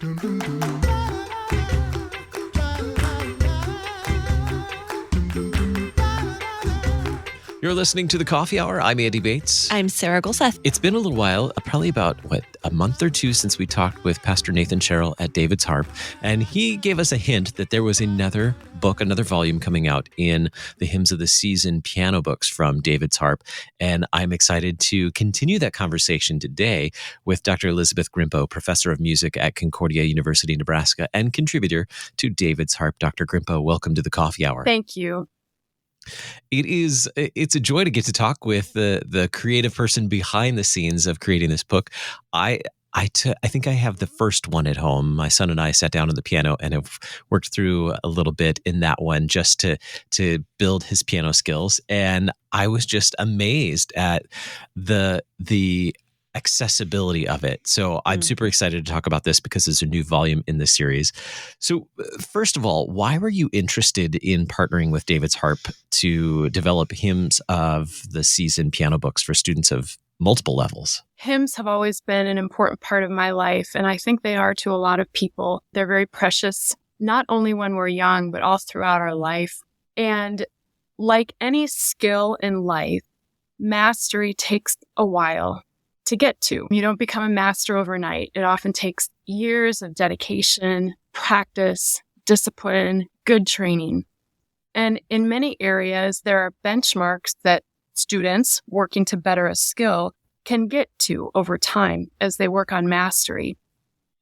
You're listening to The Coffee Hour. I'm Andy Bates. I'm Sarah Golseth. It's been a little while, probably about, a month or two since we talked with Pastor Nathan Sherrill at David's Harp, and he gave us a hint that there was another book, another volume coming out in the Hymns of the Season piano books from David's Harp, and I'm excited to continue that conversation today with Dr. Elizabeth Grimpo, professor of music at Concordia University Nebraska and contributor to David's Harp. Dr. Grimpo, welcome to The Coffee Hour. Thank you. It's a joy to get to talk with the creative person behind the scenes of creating this book. I think I have the first one at home. My son and I sat down on the piano and have worked through a little bit in that one just to build his piano skills. And I was just amazed at the accessibility of it. So I'm super excited to talk about this because there's a new volume in the series. So first of all, why were you interested in partnering with David's Harp to develop Hymns of the Season piano books for students of multiple levels? Hymns have always been an important part of my life, and I think they are to a lot of people. They're very precious, not only when we're young, but all throughout our life. And like any skill in life, mastery takes a while to get to. You don't become a master overnight. It often takes years of dedication, practice, discipline, good training. And in many areas, there are benchmarks that students working to better a skill can get to over time as they work on mastery.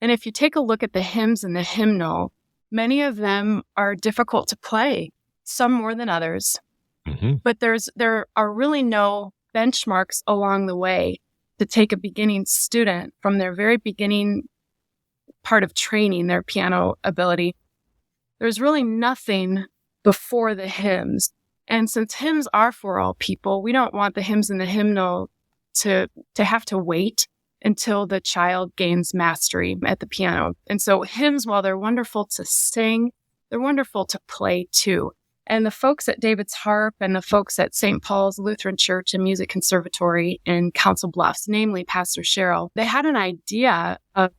And if you take a look at the hymns in the hymnal, many of them are difficult to play, some more than others. Mm-hmm. But there are really no benchmarks along the way to take a beginning student from their very beginning part of training, their piano ability. There's really nothing before the hymns. And since hymns are for all people, we don't want the hymns in the hymnal to have to wait until the child gains mastery at the piano. And so hymns, while they're wonderful to sing, they're wonderful to play too. And the folks at David's Harp and the folks at St. Paul's Lutheran Church and Music Conservatory in Council Bluffs, namely Pastor Sherrill, they had an idea of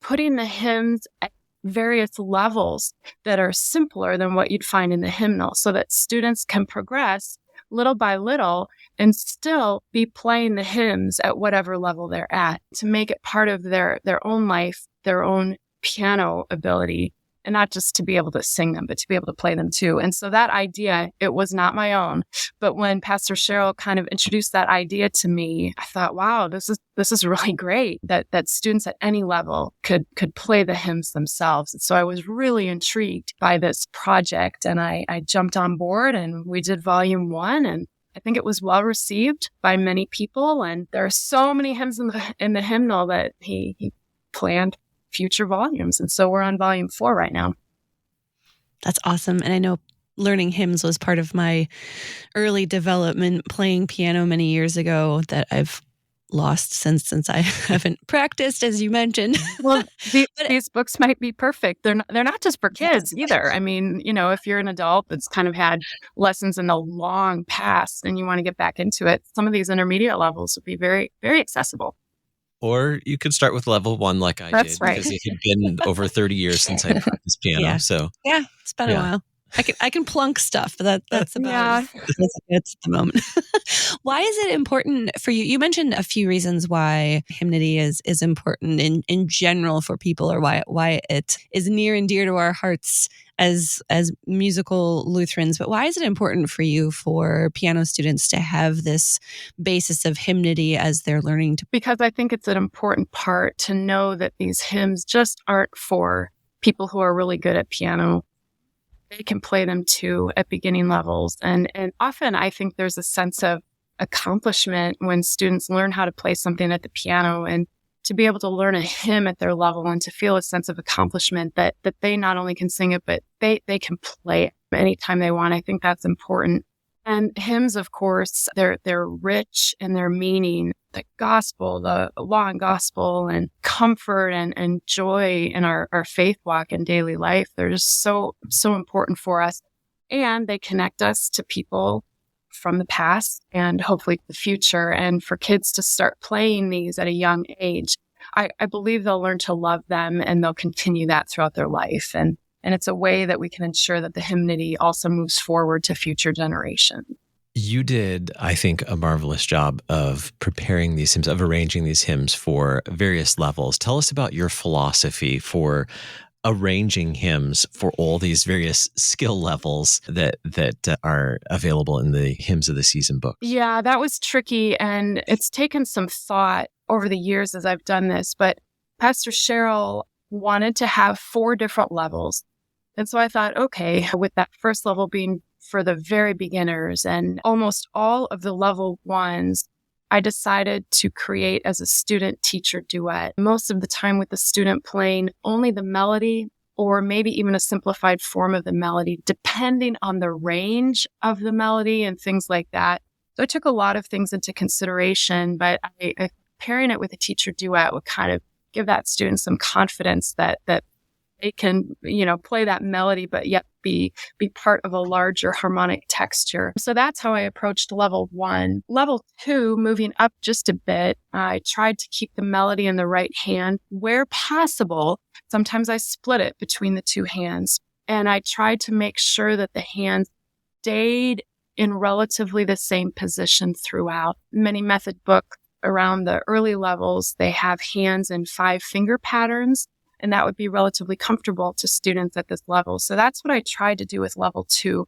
putting the hymns at various levels that are simpler than what you'd find in the hymnal so that students can progress little by little and still be playing the hymns at whatever level they're at to make it part of their own life, their own piano ability. And not just to be able to sing them, but to be able to play them too. And so that idea, it was not my own. But when Pastor Sherrill kind of introduced that idea to me, I thought, wow, this is really great that students at any level could play the hymns themselves. And so I was really intrigued by this project, and I jumped on board, and we did volume 1, and I think it was well received by many people. And there are so many hymns in the hymnal that he planned future volumes. And so we're on volume 4 right now. That's awesome. And I know learning hymns was part of my early development playing piano many years ago that I've lost since I haven't practiced, as you mentioned. Well, these books might be perfect. They're not just for kids either. I mean, if you're an adult that's kind of had lessons in the long past and you want to get back into it, some of these intermediate levels would be very, very accessible. Or you could start with level 1 like I That's did, right. because it had been over 30 years since I practiced piano. Yeah. So yeah, it's been a while. I can plunk stuff, but that's about it at the moment. Why is it important for you? You mentioned a few reasons why hymnody is important in general for people, or why it is near and dear to our hearts as musical Lutherans. But why is it important for you for piano students to have this basis of hymnody as they're learning to? Because I think it's an important part to know that these hymns just aren't for people who are really good at piano. They can play them too at beginning levels. And often I think there's a sense of accomplishment when students learn how to play something at the piano, and to be able to learn a hymn at their level and to feel a sense of accomplishment that they not only can sing it, but they can play it anytime they want. I think that's important. And hymns, of course, they're rich in their meaning. The gospel, the law and gospel, and comfort and joy in our faith walk and daily life. They're just so important for us. And they connect us to people from the past and hopefully the future. And for kids to start playing these at a young age, I believe they'll learn to love them and they'll continue that throughout their life. And it's a way that we can ensure that the hymnody also moves forward to future generations. You did, I think, a marvelous job of preparing these hymns, of arranging these hymns for various levels. Tell us about your philosophy for arranging hymns for all these various skill levels that are available in the Hymns of the Season book. Yeah, that was tricky, and it's taken some thought over the years as I've done this, but Pastor Cheryl wanted to have 4 different levels. And so I thought, okay, with that first level being for the very beginners and almost all of the level 1s, I decided to create as a student-teacher duet. Most of the time with the student playing only the melody or maybe even a simplified form of the melody, depending on the range of the melody and things like that. So I took a lot of things into consideration, but pairing it with a teacher duet would kind of give that student some confidence that they can, play that melody, but yet be part of a larger harmonic texture. So that's how I approached level 1. Level 2, moving up just a bit, I tried to keep the melody in the right hand where possible. Sometimes I split it between the 2 hands, and I tried to make sure that the hands stayed in relatively the same position throughout. Many method books around the early levels, they have hands in 5-finger patterns, and that would be relatively comfortable to students at this level. So that's what I tried to do with level 2.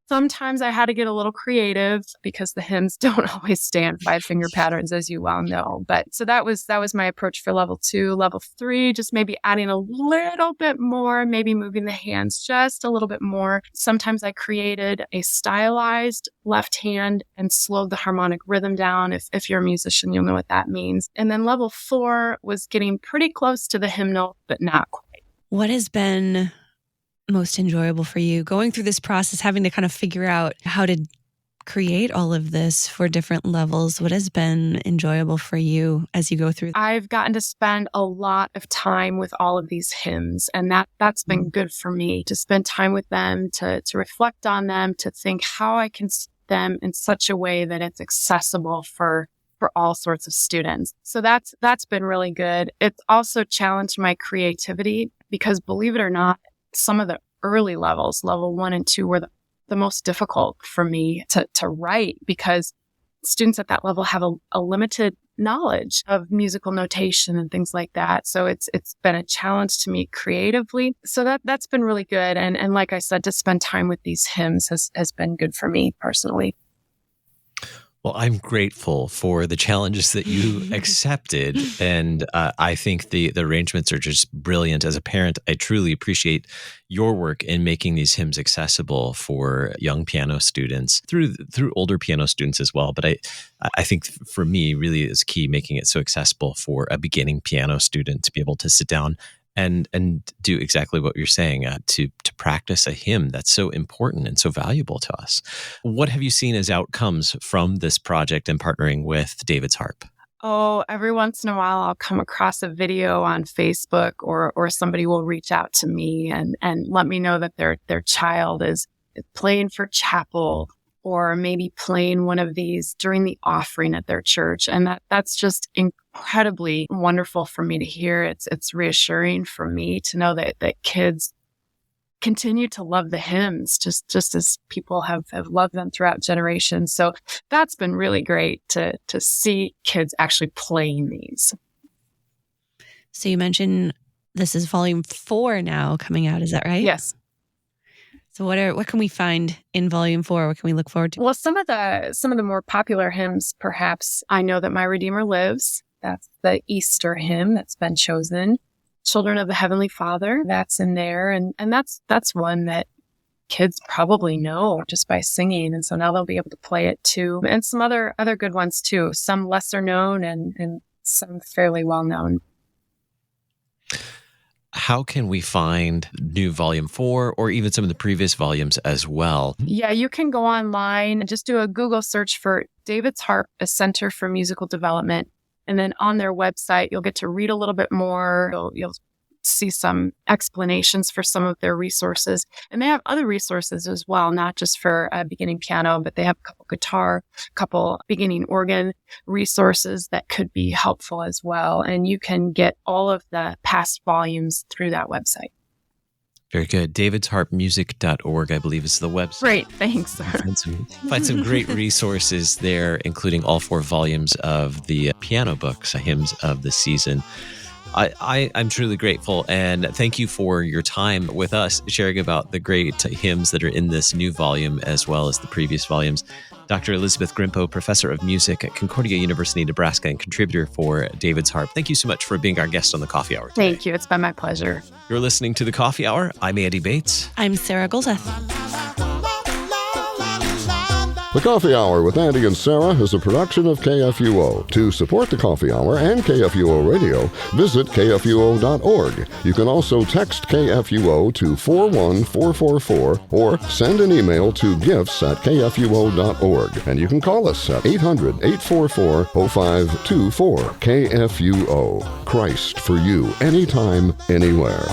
Sometimes I had to get a little creative because the hymns don't always stay in 5-finger patterns, as you well know. But so that was my approach for level 2. Level 3, just maybe adding a little bit more, maybe moving the hands just a little bit more. Sometimes I created a stylized left hand and slowed the harmonic rhythm down. If you're a musician, you'll know what that means. And then level 4 was getting pretty close to the hymnal, but not quite. What has been most enjoyable for you going through this process, having to kind of figure out how to create all of this for different levels? What has been enjoyable for you as you go through? I've gotten to spend a lot of time with all of these hymns, and that's been good for me to spend time with them, to reflect on them, to think how I can see them in such a way that it's accessible for all sorts of students. So that's been really good. It's also challenged my creativity because, believe it or not, some of the early levels, level 1 and 2, were the most difficult for me to write because students at that level have a limited knowledge of musical notation and things like that. So it's been a challenge to me creatively. So that's been really good. And like I said, to spend time with these hymns has been good for me personally. Well, I'm grateful for the challenges that you accepted, and I think the arrangements are just brilliant. As a parent, I truly appreciate your work in making these hymns accessible for young piano students, through older piano students as well. But I think for me, really is key making it so accessible for a beginning piano student to be able to sit down and do exactly what you're saying, to practice a hymn that's so important and so valuable to us. What have you seen as outcomes from this project and partnering with David's Harp? Oh, every once in a while I'll come across a video on Facebook or somebody will reach out to me and let me know that their child is playing for chapel or maybe playing one of these during the offering at their church. And that's just incredibly wonderful for me to hear. It's reassuring for me to know that kids continue to love the hymns just as people have loved them throughout generations. So that's been really great to see kids actually playing these. So you mentioned this is volume 4 now coming out. Is that right? Yes. So what can we find in volume 4? What can we look forward to? Well, some of the more popular hymns, perhaps, I Know That My Redeemer Lives. That's the Easter hymn that's been chosen. Children of the Heavenly Father, that's in there. And that's one that kids probably know just by singing. And so now they'll be able to play it too. And some other good ones too. Some lesser known and some fairly well known. How can we find new volume 4 or even some of the previous volumes as well? Yeah, you can go online and just do a Google search for David's Harp, a Center for Musical Development. And then on their website, you'll get to read a little bit more. You'll see some explanations for some of their resources. And they have other resources as well, not just for beginning piano, but they have a couple guitar, a couple beginning organ resources that could be helpful as well. And you can get all of the past volumes through that website. Very good. davidsharpmusic.org, I believe, is the website. Great. Thanks. Find some great resources there, including all 4 volumes of the piano books, Hymns of the Season. I'm truly grateful, and thank you for your time with us, sharing about the great hymns that are in this new volume as well as the previous volumes. Dr. Elizabeth Grimpo, professor of music at Concordia University Nebraska and contributor for David's Harp. Thank you so much for being our guest on the Coffee Hour today. Thank you. It's been my pleasure. You're listening to the Coffee Hour. I'm Andy Bates. I'm Sarah Golseth. The Coffee Hour with Andy and Sarah is a production of KFUO. To support the Coffee Hour and KFUO Radio, visit KFUO.org. You can also text KFUO to 41444 or send an email to gifts@kfuo.org. And you can call us at 800-844-0524. KFUO. Christ for you, anytime, anywhere.